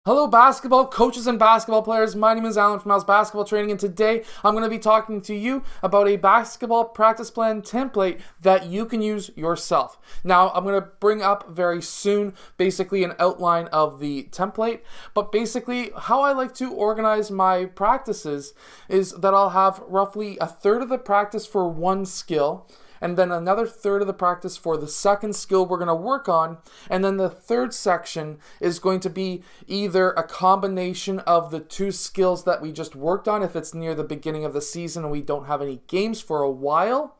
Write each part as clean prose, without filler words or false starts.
Hello, basketball coaches and basketball players. My name is Alan from House Basketball Training, and today I'm going to be talking to you about a basketball practice plan template that you can use yourself. Now, I'm going to bring up very soon basically an outline of the template, but basically how I like to organize my practices is that I'll have roughly a third of the practice for one skill, and then another third of the practice for the second skill we're going to work on, and then the third section is going to be either a combination of the two skills that we just worked on if it's near the beginning of the season and we don't have any games for a while,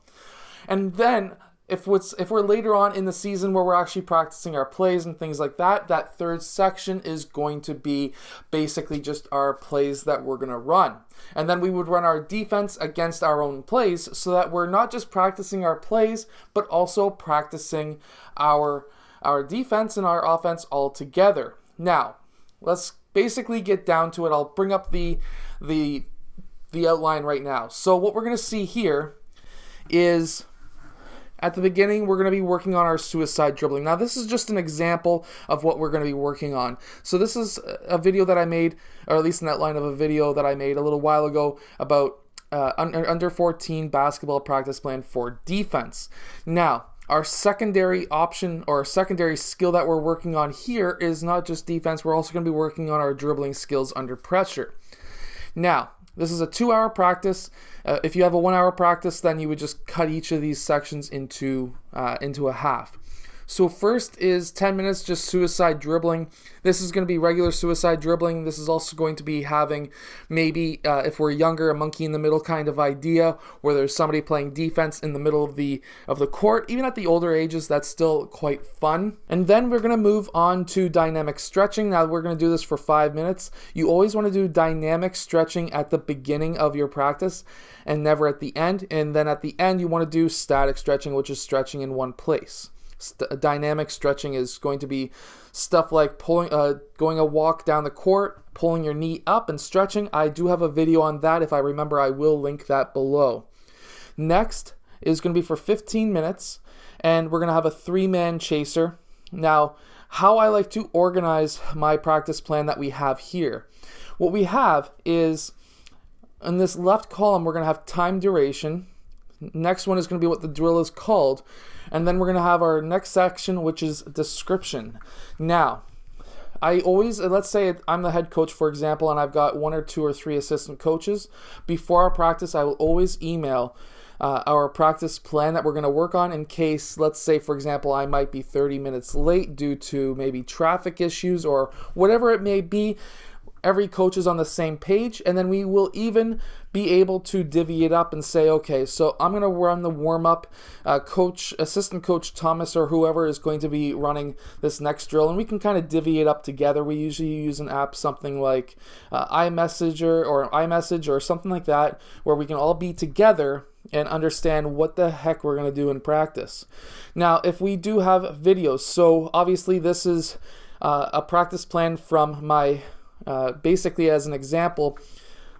and then if we're later on in the season where we're actually practicing our plays and things like that, that third section is going to be basically just our plays that we're going to run. And then we would run our defense against our own plays so that we're not just practicing our plays, but also practicing our defense and our offense all together. Now, let's basically get down to it. I'll bring up the outline right now. So what we're going to see here is, at the beginning, we're going to be working on our suicide dribbling. Now, this is just an example of what we're going to be working on. So this is a video that I made, or at least an outline of a video that I made a little while ago about under 14 basketball practice plan for defense. Now, our secondary option or secondary skill that we're working on here is not just defense. We're also going to be working on our dribbling skills under pressure. Now, this is a 2-hour practice. If you have a 1-hour practice, then you would just cut each of these sections into a half. So first is 10 minutes just suicide dribbling. This is going to be regular suicide dribbling. This is also going to be having maybe, if we're younger, a monkey in the middle kind of idea where there's somebody playing defense in the middle of the court. Even at the older ages, that's still quite fun. And then we're going to move on to dynamic stretching. Now we're going to do this for 5 minutes. You always want to do dynamic stretching at the beginning of your practice and never at the end. And then at the end, you want to do static stretching, which is stretching in one place. Dynamic stretching is going to be stuff like going a walk down the court, pulling your knee up and stretching. I do have a video on that. If I remember, I will link that below. Next is going to be for 15 minutes, and we're going to have a 3-man chaser. Now, how I like to organize my practice plan that we have here. What we have is, in this left column, we're going to have time duration. Next one is going to be what the drill is called. And then we're going to have our next section, which is description. Now, let's say I'm the head coach, for example, and I've got 1 or 2 or 3 assistant coaches. Before our practice, I will always email our practice plan that we're going to work on in case, let's say, for example, I might be 30 minutes late due to maybe traffic issues or whatever it may be. Every coach is on the same page, and then we will even be able to divvy it up and say, okay, so I'm going to run the warm-up. Assistant coach Thomas or whoever is going to be running this next drill, and we can kind of divvy it up together. We usually use an app, something like iMessage or something like that, where we can all be together and understand what the heck we're going to do in practice. Now, if we do have videos, so obviously this is a practice plan from my basically as an example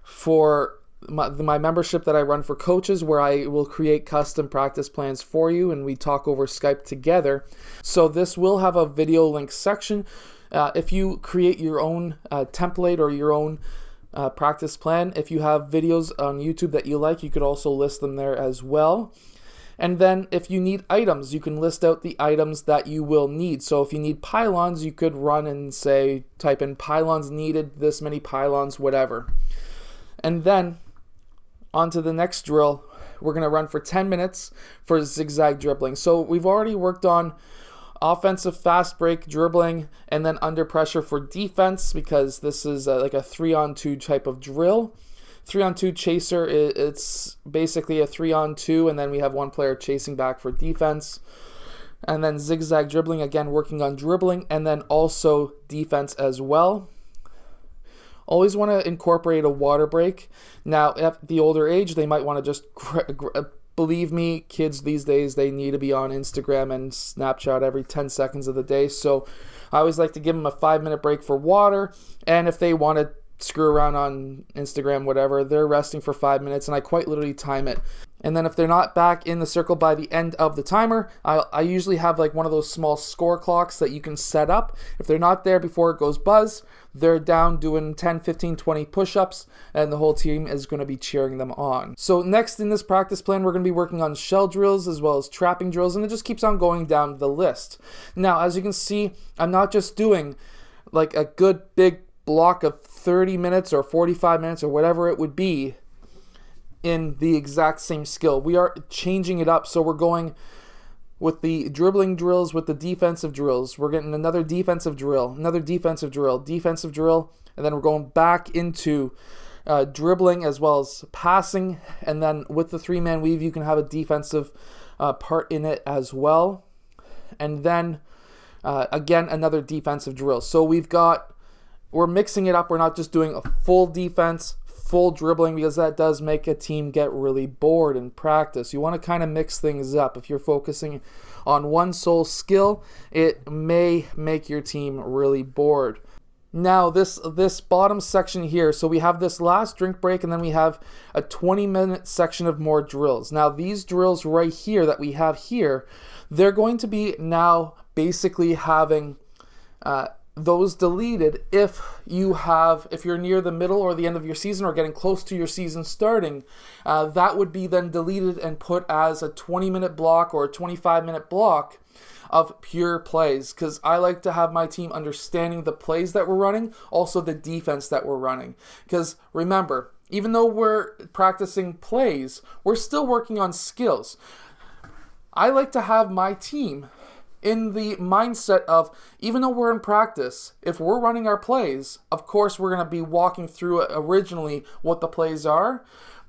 for my membership that I run for coaches, where I will create custom practice plans for you and we talk over Skype together. So this will have a video link section. If you create your own template or your own practice plan, if you have videos on YouTube that you like, you could also list them there as well. And then if you need items, you can list out the items that you will need. So if you need pylons, you could run and say, type in pylons needed, this many pylons, whatever. And then onto the next drill, we're going to run for 10 minutes for zigzag dribbling. So we've already worked on offensive fast break dribbling and then under pressure for defense, because this is like a 3-on-2 type of drill. 3-on-2 chaser, it's basically a 3-on-2, and then we have one player chasing back for defense. And then zigzag dribbling, again working on dribbling, and then also defense as well. Always want to incorporate a water break. Now, at the older age, they might want to just, believe me, kids these days, they need to be on Instagram and Snapchat every 10 seconds of the day. So I always like to give them a 5-minute break for water, and if they want to screw around on Instagram, whatever, they're resting for 5 minutes, and I quite literally time it. And then if they're not back in the circle by the end of the timer, I usually have like one of those small score clocks that you can set up. If they're not there before it goes buzz, they're down doing 10, 15, 20 push-ups, and the whole team is going to be cheering them on. So next in this practice plan, we're going to be working on shell drills as well as trapping drills, and it just keeps on going down the list. Now, as you can see, I'm not just doing like a good big block of 30 minutes or 45 minutes or whatever it would be in the exact same skill. We are changing it up, so we're going with the dribbling drills, with the defensive drills. We're getting another defensive drill, defensive drill, and then we're going back into dribbling as well as passing. And then with the 3-man weave, you can have a defensive part in it as well. And then again, another defensive drill. So we're mixing it up. We're not just doing a full defense, full dribbling, because that does make a team get really bored in practice. You want to kind of mix things up. If you're focusing on one sole skill, it may make your team really bored. Now this bottom section here, so we have this last drink break, and then we have a 20-minute section of more drills. Now these drills right here that we have here, they're going to be now basically having those deleted if you're near the middle or the end of your season or getting close to your season starting. That would be then deleted and put as a 20-minute block or a 25-minute block of pure plays, because I like to have my team understanding the plays that we're running, also the defense that we're running. Because remember, even though we're practicing plays, we're still working on skills. I like to have my team in the mindset of, even though we're in practice, if we're running our plays, of course we're going to be walking through originally what the plays are,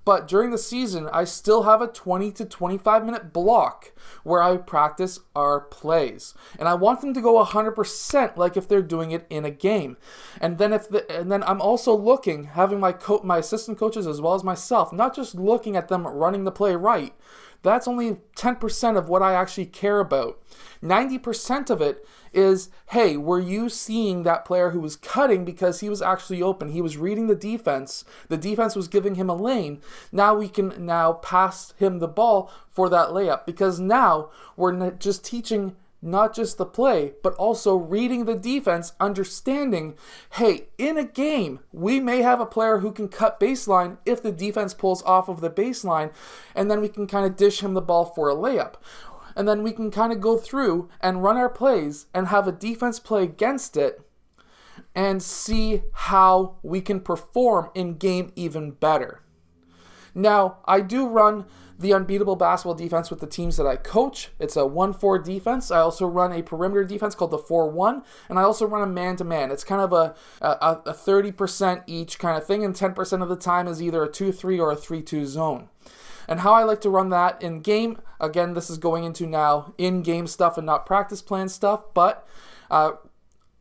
but during the season, I still have a 20 to 25 minute block where I practice our plays. And I want them to go 100% like if they're doing it in a game. And then I'm also looking, having my assistant coaches as well as myself, not just looking at them running the play right. That's only 10% of what I actually care about. 90% of it is, hey, were you seeing that player who was cutting because he was actually open? He was reading the defense. The defense was giving him a lane. Now we can pass him the ball for that layup, because now we're just teaching not just the play, but also reading the defense, understanding, hey, in a game, we may have a player who can cut baseline if the defense pulls off of the baseline, and then we can kind of dish him the ball for a layup. And then we can kind of go through and run our plays and have a defense play against it and see how we can perform in game even better. Now, I do run the Unbeatable basketball defense with the teams that I coach. It's a 1-4 defense. I also run a perimeter defense called the 4-1, and I also run a man-to-man. It's kind of a 30% each kind of thing, and 10% of the time is either a 2-3 or a 3-2 zone. And how I like to run that in game, again, this is going into now in-game stuff and not practice plan stuff, but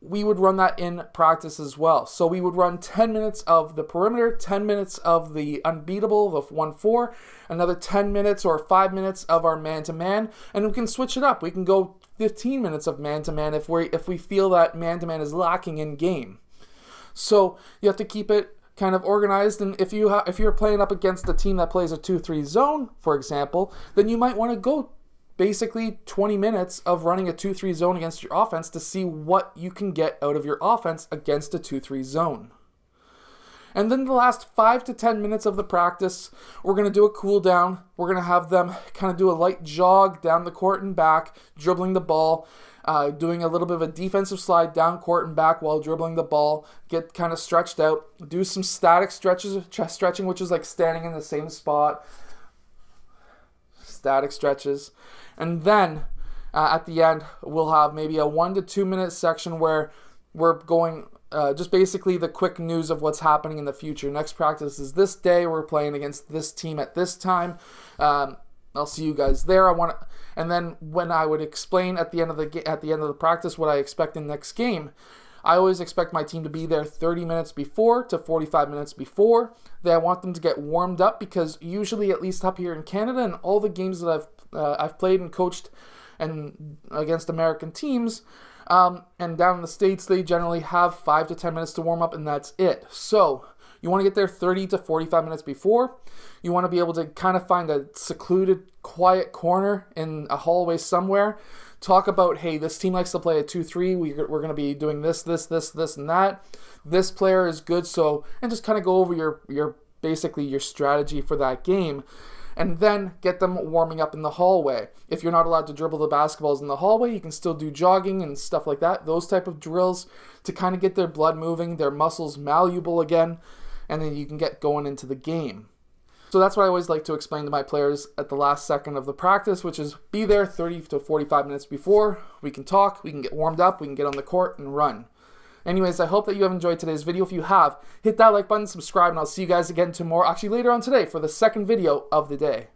we would run that in practice as well. So we would run 10 minutes of the perimeter, 10 minutes of the Unbeatable, the 1-4, another 10 minutes or 5 minutes of our man-to-man, and we can switch it up. We can go 15 minutes of man-to-man if we feel that man-to-man is lacking in game. So you have to keep it kind of organized, and if you're playing up against a team that plays a 2-3 zone, for example, then you might want to go basically 20 minutes of running a 2-3 zone against your offense to see what you can get out of your offense against a 2-3 zone. And then the last 5 to 10 minutes of the practice, we're going to do a cool down. We're going to have them kind of do a light jog down the court and back, dribbling the ball, doing a little bit of a defensive slide down court and back while dribbling the ball, get kind of stretched out, do some static stretches, chest stretching, which is like standing in the same spot, static stretches. And then at the end, we'll have maybe a 1 to 2 minute section where we're going just basically the quick news of what's happening in the future. Next practice is this day. We're playing against this team at this time. I'll see you guys there. And then when I would explain at the end of the practice what I expect in the next game, I always expect my team to be there 30 minutes before to 45 minutes before. I want them to get warmed up, because usually, at least up here in Canada, and all the games that I've played and coached and against American teams, and down in the States, they generally have 5 to 10 minutes to warm up, and that's it. So you want to get there 30 to 45 minutes before. You want to be able to kind of find a secluded, quiet corner in a hallway somewhere. Talk about, hey, this team likes to play a 2-3. We're going to be doing this, and that. this player is good, so, and just kind of go over your basically your strategy for that game. And then get them warming up in the hallway. If you're not allowed to dribble the basketballs in the hallway, you can still do jogging and stuff like that. Those type of drills to kind of get their blood moving, their muscles malleable again, and then you can get going into the game. So that's what I always like to explain to my players at the last second of the practice, which is be there 30 to 45 minutes before. We can talk, we can get warmed up, we can get on the court and run. Anyways, I hope that you have enjoyed today's video. If you have, hit that like button, subscribe, and I'll see you guys again tomorrow, actually later on today, for the second video of the day.